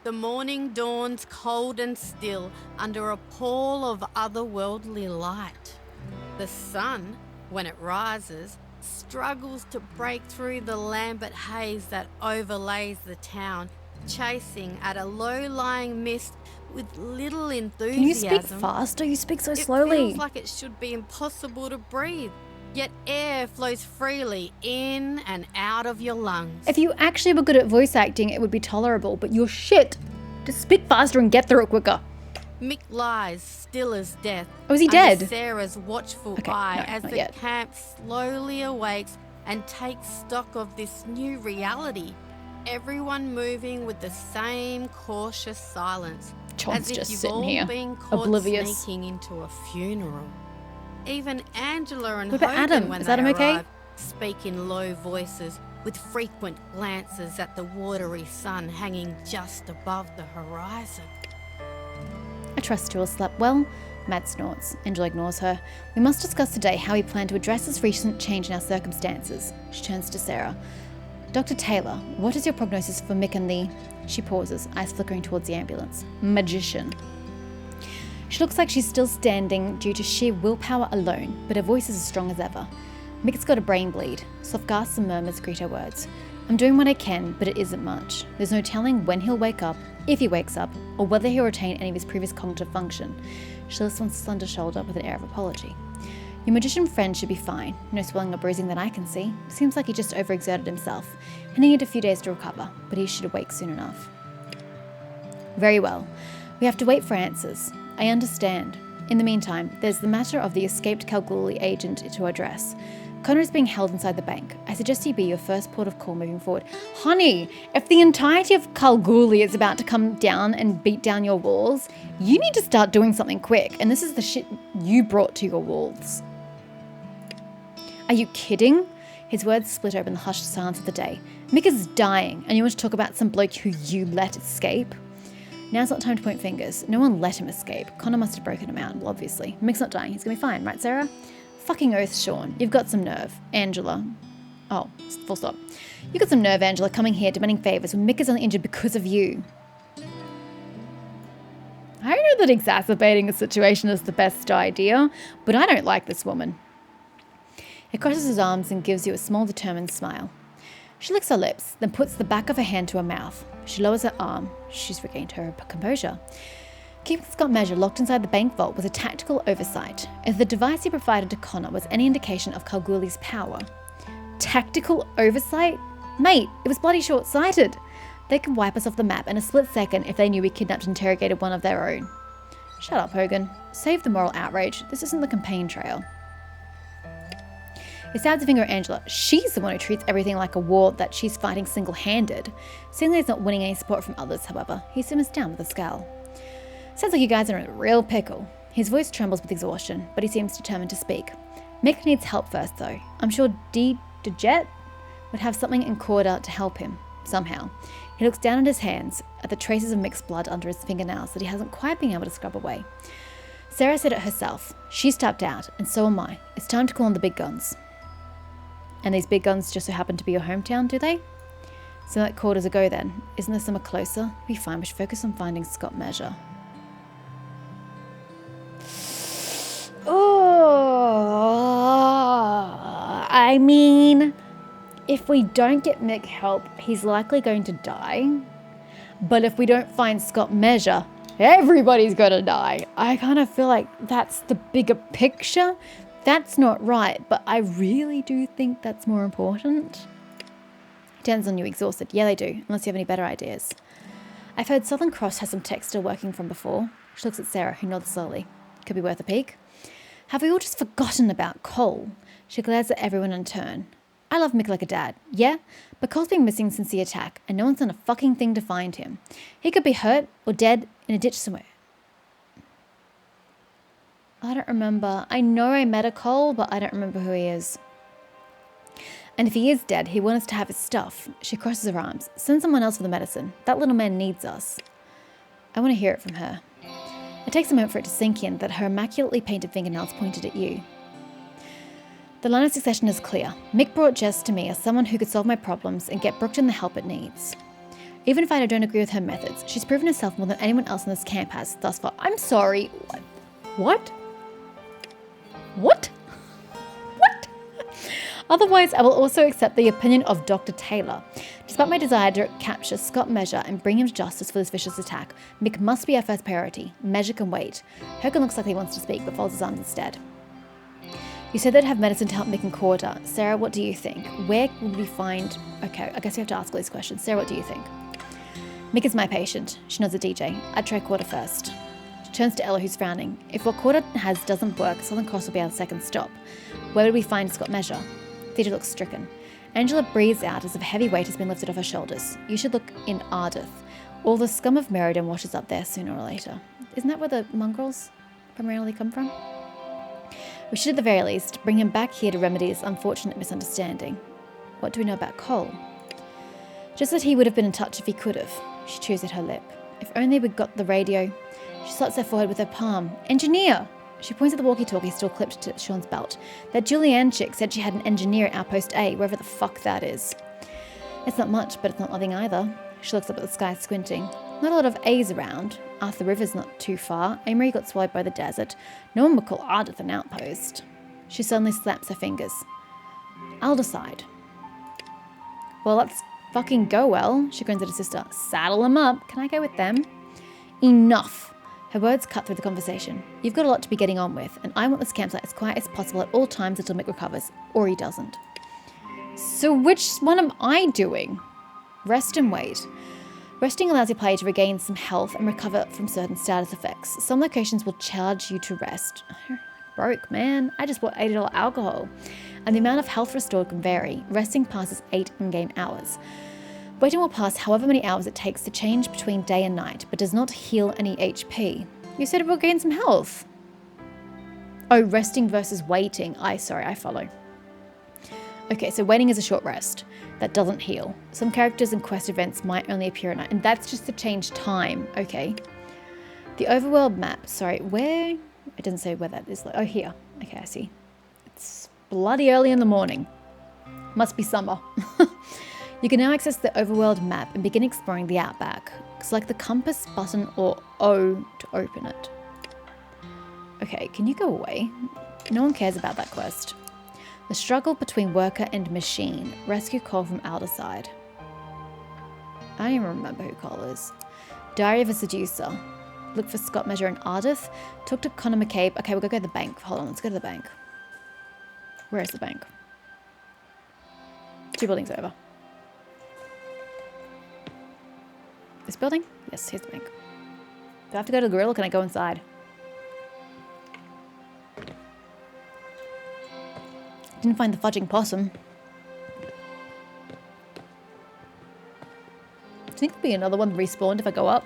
The morning dawns cold and still under a pall of otherworldly light. The sun, when it rises, struggles to break through the lambent haze that overlays the town, chasing at a low-lying mist with little enthusiasm. Can you speak faster? You speak so slowly. It feels like it should be impossible to breathe, yet air flows freely in and out of your lungs. If you actually were good at voice acting, it would be tolerable, but you're shit. Just speak faster and get through it quicker. Mick lies still as death. Oh, is he under dead? Sarah's watchful eye as the camp slowly awakes and takes stock of this new reality. Everyone moving with the same cautious silence, John's as if just you've sitting all here, been caught oblivious. sneaking into a funeral. Even Angela and What about Hogan, Adam? when Is they Adam okay? arrive, speak in low voices, with frequent glances at the watery sun hanging just above the horizon. I trust you all slept well. Matt snorts. Angela ignores her. We must discuss today how we plan to address this recent change in our circumstances. She turns to Sarah. Dr. Taylor, what is your prognosis for Mick and the... She pauses, eyes flickering towards the ambulance. Magician. She looks like she's still standing due to sheer willpower alone, but her voice is as strong as ever. Mick's got a brain bleed. Soft gasps and murmurs greet her words. I'm doing what I can, but it isn't much. There's no telling when he'll wake up, if he wakes up, or whether he'll retain any of his previous cognitive function. She lifts one slender shoulder with an air of apology. Your magician friend should be fine. No swelling or bruising that I can see. Seems like he just overexerted himself, and he needed a few days to recover, but he should awake soon enough. Very well. We have to wait for answers. I understand. In the meantime, there's the matter of the escaped Kalgoorlie agent to address. Connor is being held inside the bank. I suggest he be your first port of call moving forward. Honey, if the entirety of Kalgoorlie is about to come down and beat down your walls, you need to start doing something quick, and this is the shit you brought to your walls. Are you kidding? His words split open the hushed silence of the day. Mick is dying, and you want to talk about some bloke who you let escape? Now's not time to point fingers. No one let him escape. Connor must have broken him out, well, obviously. Mick's not dying. He's going to be fine, right, Sarah? Fucking oath, Sean. You've got some nerve. Angela. Oh, full stop. You've got some nerve, Angela, coming here demanding favours when Mick is only injured because of you. I know that exacerbating a situation is the best idea, but I don't like this woman. He crosses his arms and gives you a small, determined smile. She licks her lips, then puts the back of her hand to her mouth. She lowers her arm. She's regained her composure. Keeping Scott Measure locked inside the bank vault was a tactical oversight, as the device he provided to Connor was any indication of Kalgoorlie's power. Tactical oversight? Mate, it was bloody short-sighted. They could wipe us off the map in a split second if they knew we kidnapped and interrogated one of their own. Shut up, Hogan. Save the moral outrage. This isn't the campaign trail. He stabs a finger at Angela. She's the one who treats everything like a war that she's fighting single-handed. Seeing that he's not winning any support from others, however, he simmers down with a scowl. Sounds like you guys are in a real pickle. His voice trembles with exhaustion, but he seems determined to speak. Mick needs help first, though. I'm sure Jet would have something in Corda to help him, somehow. He looks down at his hands, at the traces of Mick's blood under his fingernails that he hasn't quite been able to scrub away. Sarah said it herself. She's tapped out, and so am I. It's time to call on the big guns. And these big guns just so happen to be your hometown, do they? So that Corda's a go then. Isn't there somewhere closer? Be fine, we should focus on finding Scott Measure. Oh, I mean, if we don't get Mick help, he's likely going to die. But if we don't find Scott Measure, everybody's gonna die. I kind of feel like that's the bigger picture. That's not right, but I really do think that's more important. He turns on you exhausted. Yeah, they do, unless you have any better ideas. I've heard Southern Cross has some tech still working from before. She looks at Sarah, who nods slowly. Could be worth a peek. Have we all just forgotten about Cole? She glares at everyone in turn. I love Mick like a dad, yeah? But Cole's been missing since the attack, and no one's done a fucking thing to find him. He could be hurt or dead in a ditch somewhere. I don't remember. I know I met a Cole, but I don't remember who he is. And if he is dead, he wants us to have his stuff. She crosses her arms. Send someone else for the medicine. That little man needs us. I want to hear it from her. It takes a moment for it to sink in that her immaculately painted fingernails pointed at you. The line of succession is clear. Mick brought Jess to me as someone who could solve my problems and get Brookton the help it needs. Even if I don't agree with her methods, she's proven herself more than anyone else in this camp has thus far. I'm sorry. What? What? What? Otherwise, I will also accept the opinion of Dr. Taylor. Despite my desire to capture Scott Measure and bring him to justice for this vicious attack, Mick must be our first priority. Measure can wait. Hogan looks like he wants to speak, but folds his arms instead. You said they'd have medicine to help Mick and Quarter. Sarah, what do you think? Where would we find... Okay, I guess we have to ask all these questions. Sarah, what do you think? Mick is my patient. She nods at DJ. I'd try Quarter first. She turns to Ella, who's frowning. If what Quarter has doesn't work, Southern Cross will be our second stop. Where would we find Scott Measure? DJ looks stricken. Angela breathes out as if a heavy weight has been lifted off her shoulders. You should look in Ardith. All the scum of Meriden washes up there sooner or later. Isn't that where the mongrels primarily come from? We should at the very least bring him back here to remedy this unfortunate misunderstanding. What do we know about Cole? Just that he would have been in touch if he could have. She chews at her lip. If only we'd got the radio. She slots her forehead with her palm. Engineer! She points at the walkie-talkie still clipped to Sean's belt. That Julianne chick said she had an engineer at Outpost A, wherever the fuck that is. It's not much, but it's not nothing either. She looks up at the sky, squinting. Not a lot of A's around. Arthur River's not too far. Amory got swallowed by the desert. No one would call Ardith an outpost. She suddenly slaps her fingers. I'll decide. Well, let's fucking go, well. She grins at her sister. Saddle them up. Can I go with them? Enough. Her words cut through the conversation. You've got a lot to be getting on with, and I want this campsite as quiet as possible at all times until Mick recovers. Or he doesn't. So which one am I doing? Rest and wait. Resting allows your player to regain some health and recover from certain status effects. Some locations will charge you to rest. Broke, man. I just bought $80 alcohol. And the amount of health restored can vary. Resting passes 8 in-game hours. Waiting will pass however many hours it takes to change between day and night, but does not heal any HP. You said it will gain some health. Oh, resting versus waiting. I follow. Okay, so waiting is a short rest. That doesn't heal. Some characters and quest events might only appear at night, and that's just to change time. Okay. The overworld map. Sorry, where? It doesn't say where that is. Oh, here. Okay, I see. It's bloody early in the morning. Must be summer. You can now access the overworld map and begin exploring the Outback. Select the compass button or O to open it. Okay, can you go away? No one cares about that quest. The struggle between worker and machine. Rescue Cole from Alderside. I don't even remember who Cole is. Diary of a Seducer. Look for Scott Measure and Ardith. Talk to Connor McCabe. Okay, we'll go to the bank. Hold on, let's go to the bank. Where is the bank? 2 buildings over. This building? Yes, here's the bank. Do I have to go to the grill or can I go inside? Didn't find the fudging possum. Do you think there'll be another one respawned if I go up?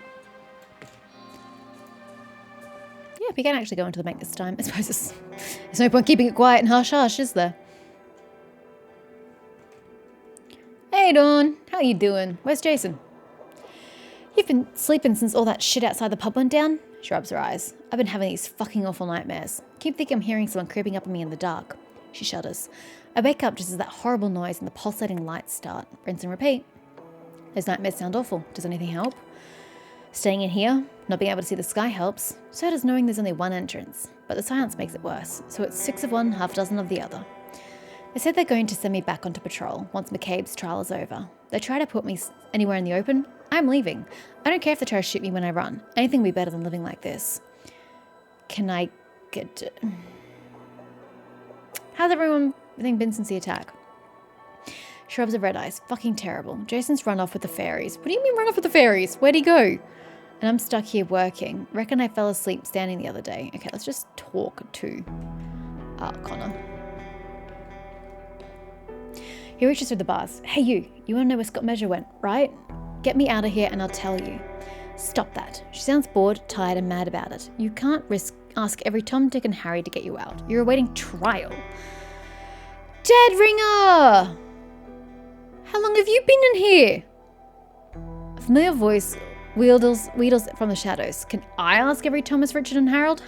Yeah, we can actually go into the bank this time. I suppose there's no point keeping it quiet and hush-hush, is there? Hey, Dawn. How you doing? Where's Jason? You've been sleeping since all that shit outside the pub went down? She rubs her eyes. I've been having these fucking awful nightmares. Keep thinking I'm hearing someone creeping up on me in the dark. She shudders. I wake up just as that horrible noise and the pulsating lights start. Rinse and repeat. Those nightmares sound awful. Does anything help? Staying in here, not being able to see the sky helps. So does knowing there's only one entrance. But the silence makes it worse. So it's 6 of one, half dozen of the other. They said they're going to send me back onto patrol once McCabe's trial is over. They try to put me anywhere in the open. I'm leaving. I don't care if they try to shoot me when I run. Anything will be better than living like this. Can I get... How's everything been since the attack? She rubs her red eyes. Fucking terrible. Jason's run off with the fairies. What do you mean run off with the fairies? Where'd he go? And I'm stuck here working. Reckon I fell asleep standing the other day. Okay, let's just talk to Connor. He reaches through the bars. Hey you want to know where Scott Measure went, right? Get me out of here and I'll tell you. Stop that. She sounds bored, tired and mad about it. You can't ask every Tom, Dick and Harry to get you out. You're awaiting trial. Dead Ringer! How long have you been in here? A familiar voice wheedles from the shadows. Can I ask every Thomas, Richard and Harold?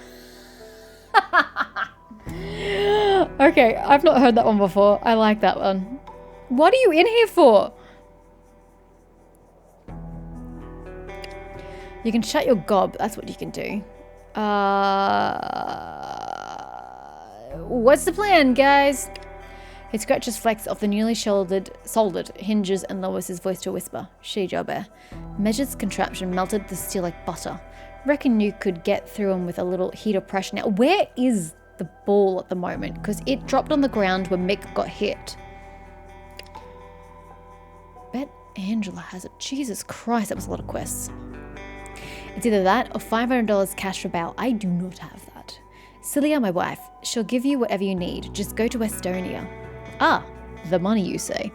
Okay, I've not heard that one before. I like that one. What are you in here for? You can shut your gob. That's what you can do. What's the plan, guys? He scratches flecks off the newly soldered hinges and lowers his voice to a whisper. Shitty job, eh? Measure's contraption melted the steel like butter. Reckon you could get through him with a little heat or pressure. Now, where is the ball at the moment? Because it dropped on the ground where Mick got hit. Bet Angela has it. Jesus Christ, that was a lot of quests. It's either that or $500 cash for bail. I do not have that. Celia, my wife, she'll give you whatever you need. Just go to Estonia. Ah, the money, you say.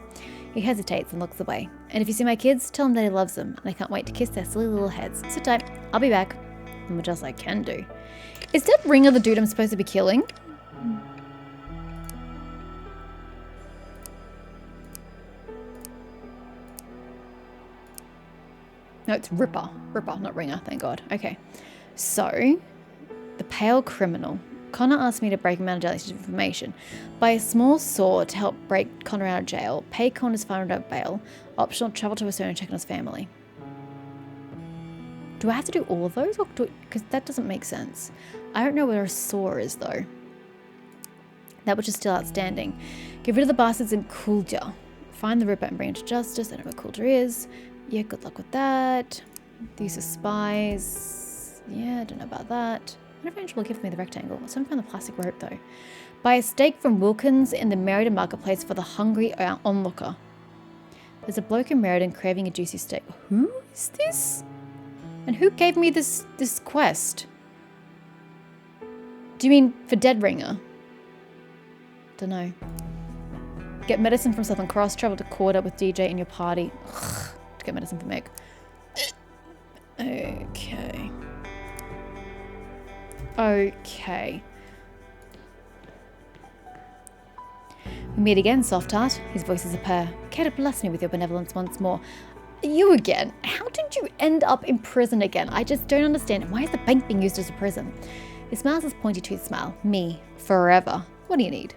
He hesitates and looks away. And if you see my kids, tell them that he loves them, and I can't wait to kiss their silly little heads. Sit tight, I'll be back. And what else I can do. Is that Ringer the dude I'm supposed to be killing? No, it's Ripper. Ripper, not Ringer, thank God. Okay. So, the pale criminal. Connor asked me to break him out of jail with information. Buy a small saw to help break Connor out of jail. Pay Connor's $500 bail. Optional, travel to Australia and check on his family. Do I have to do all of those? Because that doesn't make sense. I don't know where a saw is, though. That which is still outstanding. Get rid of the bastards in Coolja. Find the Ripper and bring him to justice. I don't know where Coolja is. Yeah, good luck with that. These are spies. Yeah, I don't know about that. I wonder if Angela will give me the rectangle. I haven't found the plastic rope, though. Buy a steak from Wilkins in the Meriden marketplace for the hungry onlooker. There's a bloke in Meriden craving a juicy steak. Who is this? And who gave me this quest? Do you mean for Dead Ringer? Dunno. Get medicine from Southern Cross. Travel to Corda with DJ in your party. Ugh, to get medicine from Meg. Okay. Okay. We meet again, soft heart. His voice is a purr. Care to bless me with your benevolence once more. You again? How did you end up in prison again? I just don't understand. Why is the bank being used as a prison? He smiles his pointy tooth smile. Me. Forever. What do you need?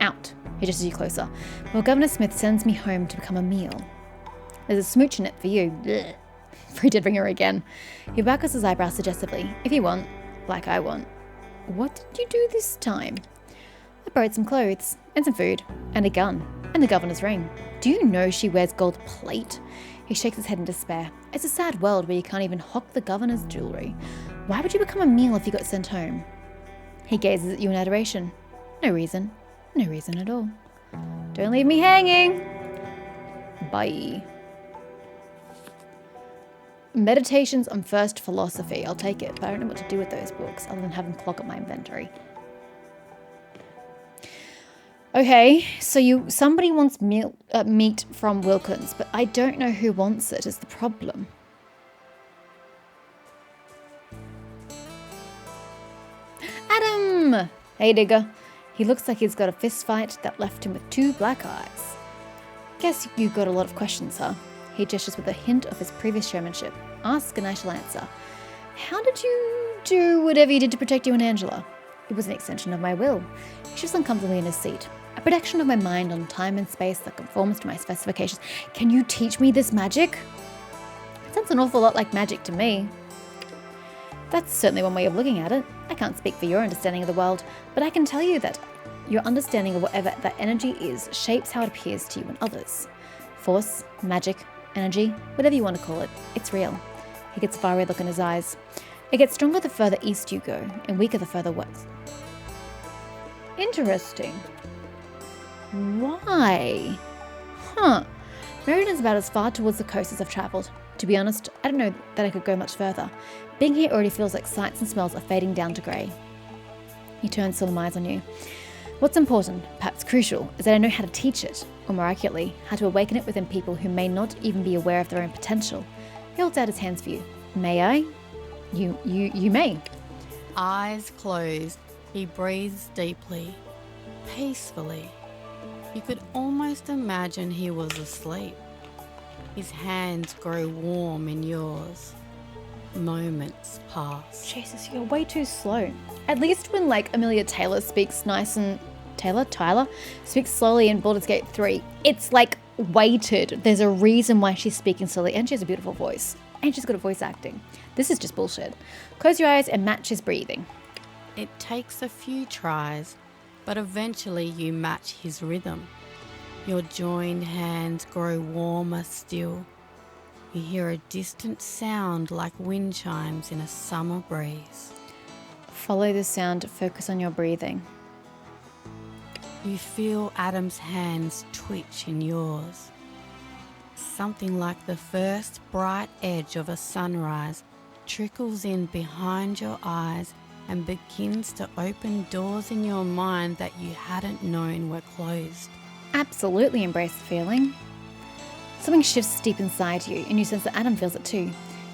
Out. He gestures you closer. Well, Governor Smith sends me home to become a meal. There's a smooch in it for you. Blech. Free Dead Ringer again. He waggles his eyebrows suggestively. If you want, like I want. What did you do this time? I borrowed some clothes, and some food, and a gun, and the governor's ring. Do you know she wears gold plate? He shakes his head in despair. It's a sad world where you can't even hock the governor's jewellery. Why would you become a meal if you got sent home? He gazes at you in adoration. No reason. No reason at all. Don't leave me hanging. Bye. Meditations on First Philosophy. I'll take it, but I don't know what to do with those books other than have them clog up my inventory. Okay, so somebody wants meat from Wilkins, but I don't know who wants it is the problem. Adam! Hey, digger. He looks like he's got a fist fight that left him with 2 black eyes. Guess you got a lot of questions, huh? He gestures with a hint of his previous showmanship. Ask and I shall answer. How did you do whatever you did to protect you and Angela? It was an extension of my will. He shifts uncomfortably in his seat. A protection of my mind on time and space that conforms to my specifications. Can you teach me this magic? It sounds an awful lot like magic to me. That's certainly one way of looking at it. I can't speak for your understanding of the world, but I can tell you that your understanding of whatever that energy is shapes how it appears to you and others. Force, magic, energy, whatever you want to call it, it's real. He gets a far-away look in his eyes. It gets stronger the further east you go, and weaker the further west. Interesting. Why? Huh. Meriden's about as far towards the coast as I've travelled. To be honest, I don't know that I could go much further. Being here already feels like sights and smells are fading down to grey. He turns solemn eyes on you. What's important, perhaps crucial, is that I know how to teach it, or more accurately, how to awaken it within people who may not even be aware of their own potential. He holds out his hands for you. May I? You may. Eyes closed, he breathes deeply, peacefully. You could almost imagine he was asleep. His hands grow warm in yours. Moments pass. Jesus, you're way too slow. At least when Amelia Taylor speaks nice and... Tyler speaks slowly in Baldur's Gate 3, it's weighted. There's a reason why she's speaking slowly, and she has a beautiful voice. And she's good at voice acting. This is just bullshit. Close your eyes and match his breathing. It takes a few tries, but eventually you match his rhythm. Your joined hands grow warmer still. You hear a distant sound like wind chimes in a summer breeze. Follow the sound, focus on your breathing. You feel Adam's hands twitch in yours. Something like the first bright edge of a sunrise trickles in behind your eyes and begins to open doors in your mind that you hadn't known were closed. Absolutely embrace the feeling. Something shifts deep inside you, and you sense that Adam feels it too.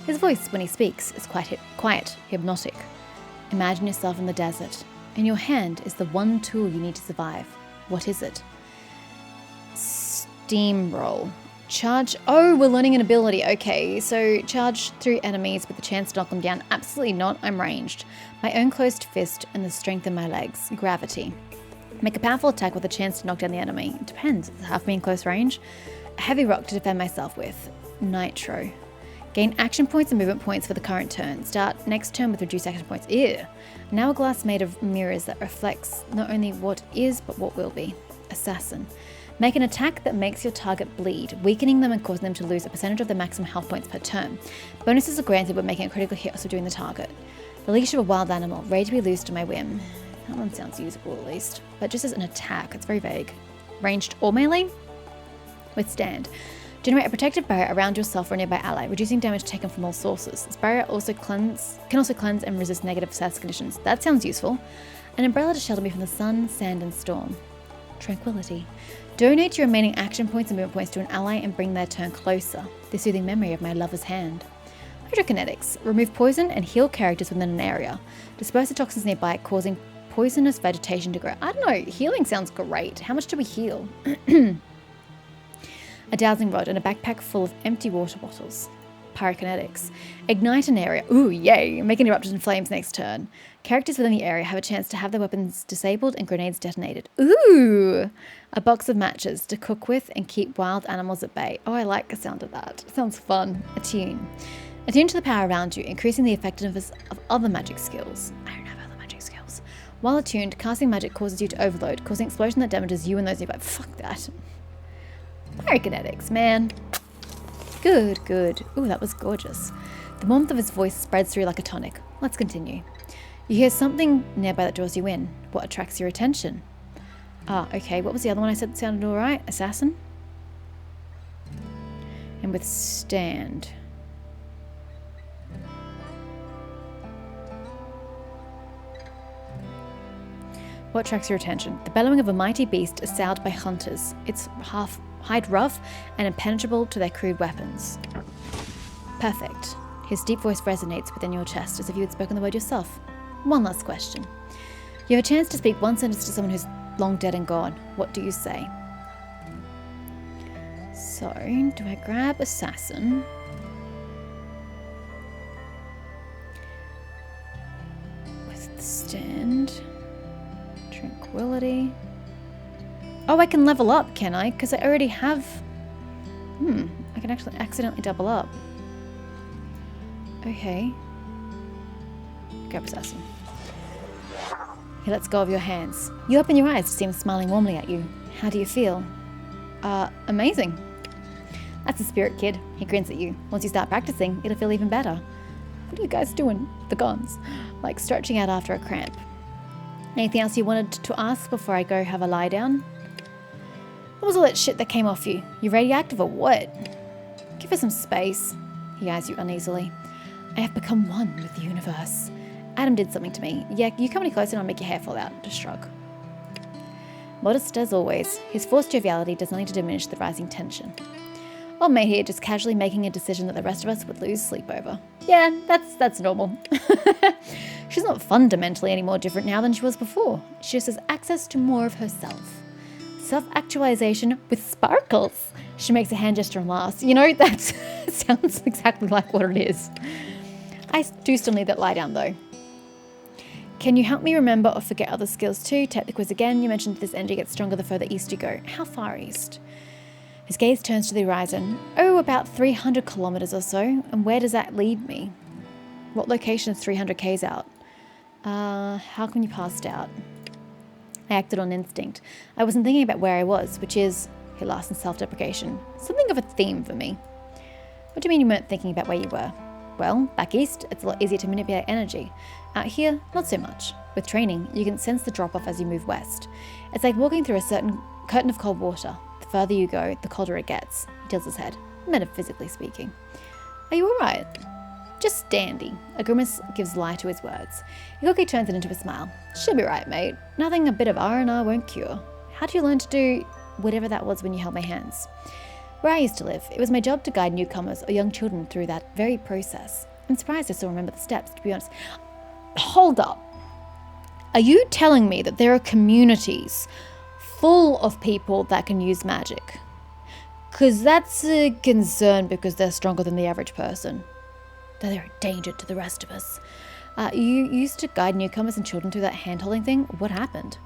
His voice, when he speaks, is quiet, hypnotic. Imagine yourself in the desert. In your hand is the one tool you need to survive. What is it? Steamroll. Charge. Oh, we're learning an ability. Okay, so charge through enemies with the chance to knock them down. Absolutely not. I'm ranged. My own closed fist and the strength in my legs. Gravity. Make a powerful attack with a chance to knock down the enemy. It depends. Does it have to be in close range? A heavy rock to defend myself with. Nitro. Gain action points and movement points for the current turn. Start next turn with reduced action points. Ew. An hourglass made of mirrors that reflects not only what is, but what will be. Assassin. Make an attack that makes your target bleed, weakening them and causing them to lose a percentage of their maximum health points per turn. Bonuses are granted when making a critical hit or subduing the target. The leash of a wild animal, ready to be loosed to my whim. That one sounds usable at least, but just as an attack, it's very vague. Ranged or melee? Withstand. Generate a protective barrier around yourself or a nearby ally, reducing damage taken from all sources. This barrier can also cleanse and resist negative status conditions. That sounds useful. An umbrella to shelter me from the sun, sand, and storm. Tranquility. Donate your remaining action points and movement points to an ally and bring their turn closer. The soothing memory of my lover's hand. Hydrokinetics. Remove poison and heal characters within an area. Disperse the toxins nearby, causing poisonous vegetation to grow. I don't know, healing sounds great. How much do we heal? A dowsing rod and a backpack full of empty water bottles. Pyrokinetics. Ignite an area. Ooh, yay! Make an eruption in flames next turn. Characters within the area have a chance to have their weapons disabled and grenades detonated. Ooh! A box of matches to cook with and keep wild animals at bay. Oh, I like the sound of that. Sounds fun. Attune. Attune to the power around you, increasing the effectiveness of other magic skills. I don't have other magic skills. While attuned, casting magic causes you to overload, causing explosion that damages you and those nearby. Fuck that. Pyrokinetics, man. Good, good. Ooh, that was gorgeous. The warmth of his voice spreads through like a tonic. Let's continue. You hear something nearby that draws you in. What attracts your attention? Ah, okay. What was the other one I said sounded alright? Assassin? And withstand. What attracts your attention? The bellowing of a mighty beast assailed by hunters. Its hide rough and impenetrable to their crude weapons. Perfect. His deep voice resonates within your chest as if you had spoken the word yourself. One last question. You have a chance to speak one sentence to someone who's long dead and gone. What do you say? So, do I grab Assassin? Withstand. Tranquility. Oh, I can level up, can I? Because I already have... I can actually accidentally double up. Okay. Grab Assassin. He lets go of your hands. You open your eyes to see him smiling warmly at you. How do you feel? Amazing. That's the spirit, kid. He grins at you. Once you start practicing, it'll feel even better. What are you guys doing? The guns. Like stretching out after a cramp. Anything else you wanted to ask before I go have a lie down? What was all that shit that came off you? You radioactive or what? Give her some space. He eyes you uneasily. I have become one with the universe. Adam did something to me. Yeah, you come any closer and I'll make your hair fall out. Just shrug. Modest as always, his forced joviality does nothing to diminish the rising tension. Old mate here just casually making a decision that the rest of us would lose sleep over. Yeah, that's normal. She's not fundamentally any more different now than she was before. She just has access to more of herself. Self-actualization with sparkles. She makes a hand gesture and laughs. You know, that sounds exactly like what it is. I do still need that lie down though. Can you help me remember or forget other skills too? Take the quiz again. You mentioned this energy gets stronger the further east you go. How far east? His gaze turns to the horizon. Oh, about 300 kilometers or so. And where does that lead me? What location is 300 k's out? How come you passed out? I acted on instinct. I wasn't thinking about where I was, which is, he laughs in self-deprecation, something of a theme for me. What do you mean you weren't thinking about where you were? Well, back east, it's a lot easier to manipulate energy. Out here, not so much. With training, you can sense the drop-off as you move west. It's like walking through a certain curtain of cold water. The further you go, the colder it gets. He tilts his head, metaphysically speaking. Are you alright? Just dandy. A grimace gives lie to his words. He quickly turns it into a smile. She'll be right, mate. Nothing a bit of R&R won't cure. How'd you learn to do whatever that was when you held my hands? Where I used to live, it was my job to guide newcomers or young children through that very process. I'm surprised I still remember the steps, to be honest. Hold up. Are you telling me that there are communities full of people that can use magic? Because that's a concern because they're stronger than the average person. They're a danger to the rest of us. You used to guide newcomers and children through that hand-holding thing. What happened?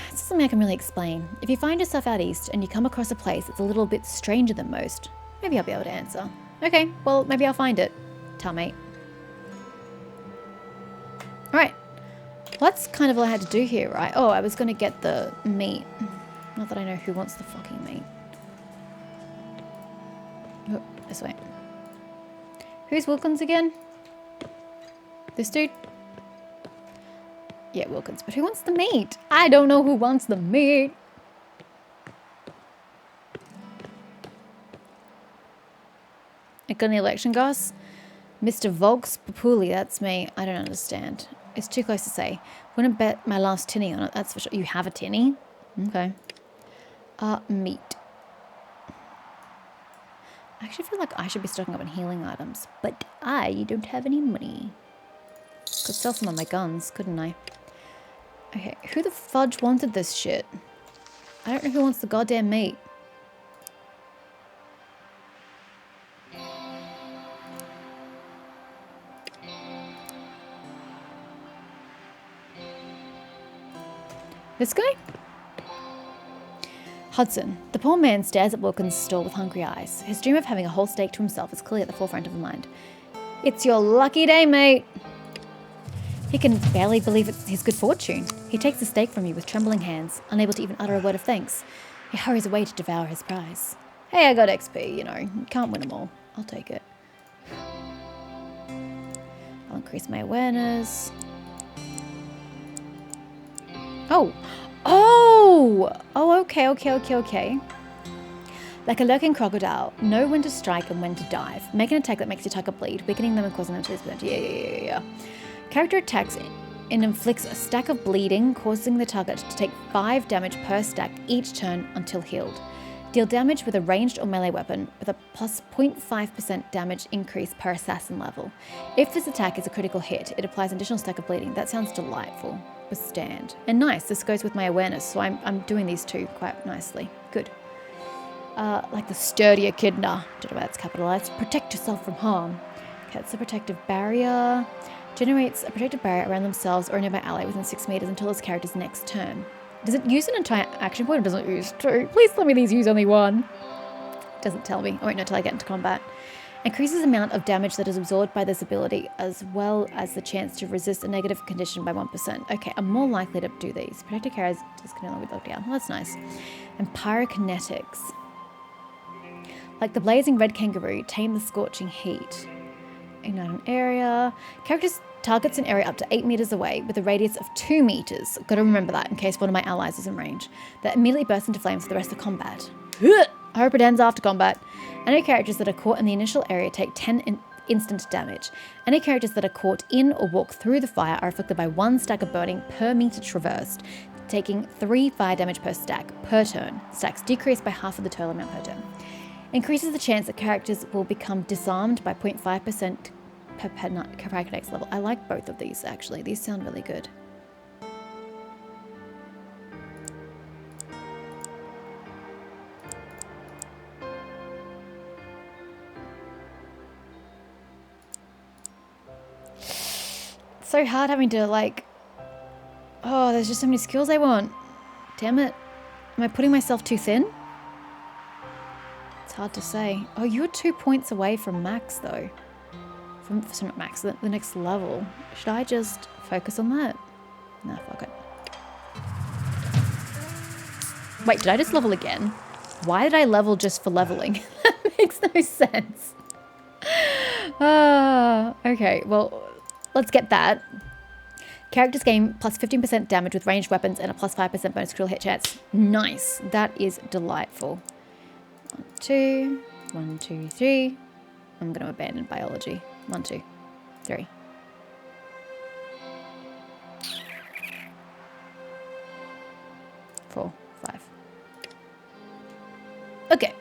It's something I can really explain. If you find yourself out east and you come across a place that's a little bit stranger than most, maybe I'll be able to answer. Okay, well, maybe I'll find it. Tell mate. Alright. Well, that's kind of all I had to do here, right? Oh, I was going to get the meat. Not that I know who wants the fucking meat. Oh, this way. Who's Wilkins again? This dude? Yeah, Wilkins. But who wants the meat? I don't know who wants the meat. Got any election goss? Mr. Volks Papuli, that's me. I don't understand. It's too close to say. Wouldn't bet my last tinny on it, that's for sure. You have a tinny? Okay. Meat. I actually feel like I should be stocking up on healing items, but I don't have any money. Could sell some of my guns, couldn't I? Okay, who the fudge wanted this shit? I don't know who wants the goddamn meat. This guy? Hudson. The poor man stares at Wilkins' stall with hungry eyes. His dream of having a whole steak to himself is clearly at the forefront of his mind. It's your lucky day, mate. He can barely believe it's his good fortune. He takes the steak from you with trembling hands, unable to even utter a word of thanks. He hurries away to devour his prize. Hey, I got XP, you know. You can't win them all. I'll take it. I'll increase my awareness. Oh, okay. Like a lurking crocodile, know when to strike and when to dive. Make an attack that makes your target bleed, weakening them and causing them to lose. Yeah. Character attacks and inflicts a stack of bleeding, causing the target to take 5 damage per stack each turn until healed. Deal damage with a ranged or melee weapon with a plus 0.5% damage increase per assassin level. If this attack is a critical hit, it applies an additional stack of bleeding. That sounds delightful. Withstand. And nice, this goes with my awareness, so I'm doing these two quite nicely. Good. Like the sturdy echidna. Don't know why that's capitalized. Protect yourself from harm. Okay, it's a protective barrier. Generates a protective barrier around themselves or a nearby ally within 6 meters until this character's next turn. Does it use an entire action point or does it use 2? Please tell me these use only 1. Doesn't tell me. I won't know until I get into combat. Increases the amount of damage that is absorbed by this ability, as well as the chance to resist a negative condition by 1%. Okay, I'm more likely to do these. Protective carriers just can only be locked down. Well, that's nice. And pyrokinetics. Like the blazing red kangaroo, tame the scorching heat. Ignite an area. Characters targets an area up to 8 meters away with a radius of 2 meters. Gotta remember that in case one of my allies is in range. That immediately bursts into flames for the rest of combat. I hope it ends after combat. Any characters that are caught in the initial area take 10 instant damage. Any characters that are caught in or walk through the fire are afflicted by 1 stack of burning per meter traversed, taking 3 fire damage per stack per turn. Stacks decrease by half of the total amount per turn. Increases the chance that characters will become disarmed by 0.5% per pyrokinetics level. I like both of these actually. These sound really good. It's so hard having to like... Oh, there's just so many skills I want. Damn it. Am I putting myself too thin? hard to say. Oh, you're 2 points away from max, though. From max, the next level. Should I just focus on that? Nah, fuck it. Wait, did I just level again? Why did I level just for leveling? That makes no sense. Okay, well, let's get that. Characters gain plus 15% damage with ranged weapons and a plus 5% bonus critical hit chance. Nice. That is delightful. 1, 2, 1, 2, 3. I'm going to abandon biology. 1, 2, 3. Four, 5. Okay.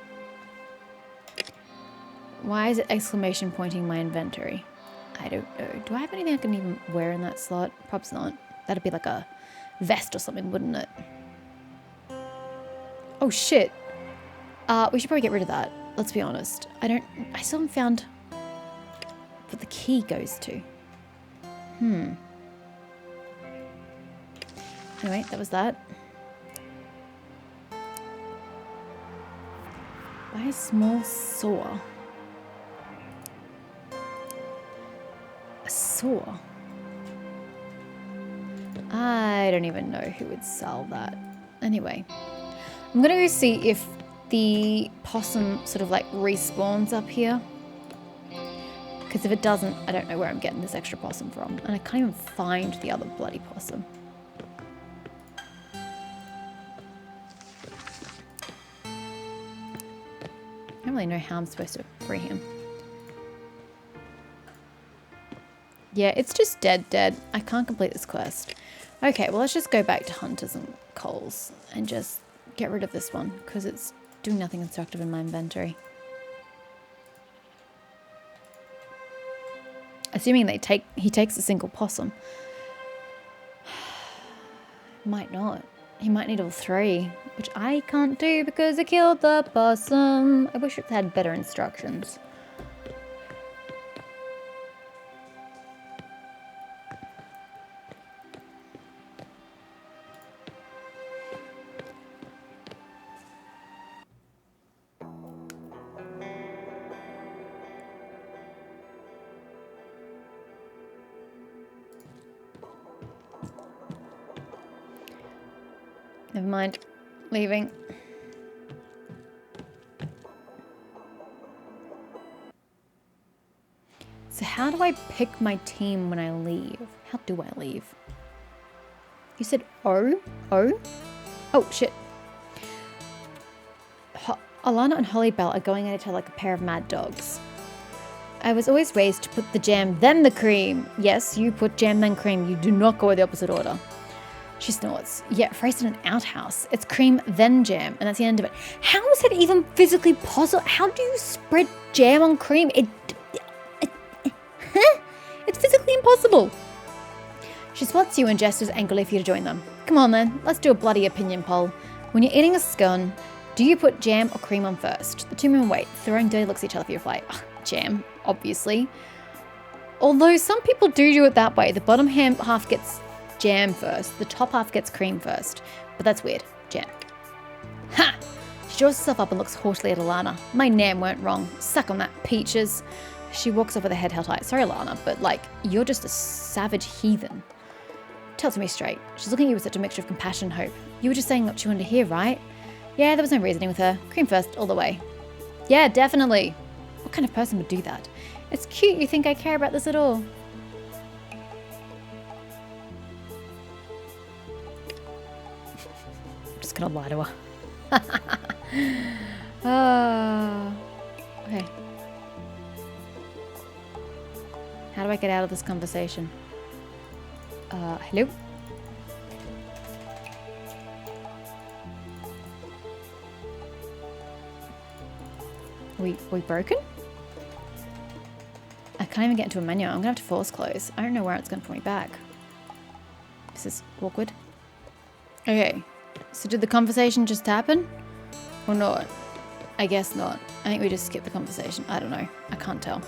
Why is it exclamation pointing my inventory? I don't know. Do I have anything I can even wear in that slot? Probably not. That'd be like a vest or something, wouldn't it? Oh shit. We should probably get rid of that. Let's be honest. I still haven't found what the key goes to. Anyway, that was that. Buy a small saw. A saw? I don't even know who would sell that. Anyway, I'm gonna go see if the possum sort of like respawns up here. Because if it doesn't, I don't know where I'm getting this extra possum from. And I can't even find the other bloody possum. I don't really know how I'm supposed to free him. Yeah, it's just dead. I can't complete this quest. Okay, well, let's just go back to Hunters and Coals and just get rid of this one because it's doing nothing constructive in my inventory. Assuming he takes a single possum. Might not. He might need all 3, which I can't do because I killed the possum. I wish it had better instructions. Never mind. Leaving. So how do I pick my team when I leave? How do I leave? You said O? O? Oh, shit. Alana and Hollybell are going at each other like a pair of mad dogs. I was always raised to put the jam, then the cream. Yes, you put jam, then cream. You do not go in the opposite order. She snorts. Yeah, phrased in an outhouse. It's cream, then jam, and that's the end of it. How is it even physically possible? How do you spread jam on cream? It's physically impossible. She spots you and gestures angrily for you to join them. Come on then, let's do a bloody opinion poll. When you're eating a scone, do you put jam or cream on first? The two men wait, throwing dirty looks at each other for your flight. Jam, obviously. Although some people do it that way. The bottom half gets jam first. The top half gets cream first. But that's weird. Jam. Ha! She draws herself up and looks haughtily at Alana. My Nam weren't wrong. Suck on that, Peaches. She walks off with her head held high. Sorry, Alana, but like, you're just a savage heathen. Tell it to me straight. She's looking at you with such a mixture of compassion and hope. You were just saying what she wanted to hear, right? Yeah, there was no reasoning with her. Cream first, all the way. Yeah, definitely. What kind of person would do that? It's cute you think I care about this at all. I'm just gonna lie to her. Okay. How do I get out of this conversation? Hello? We broken? I can't even get into a menu. I'm gonna have to force close. I don't know where it's gonna put me back. This is awkward. Okay, so did the conversation just happen? Or not? I guess not. I think we just skipped the conversation. I don't know. I can't tell.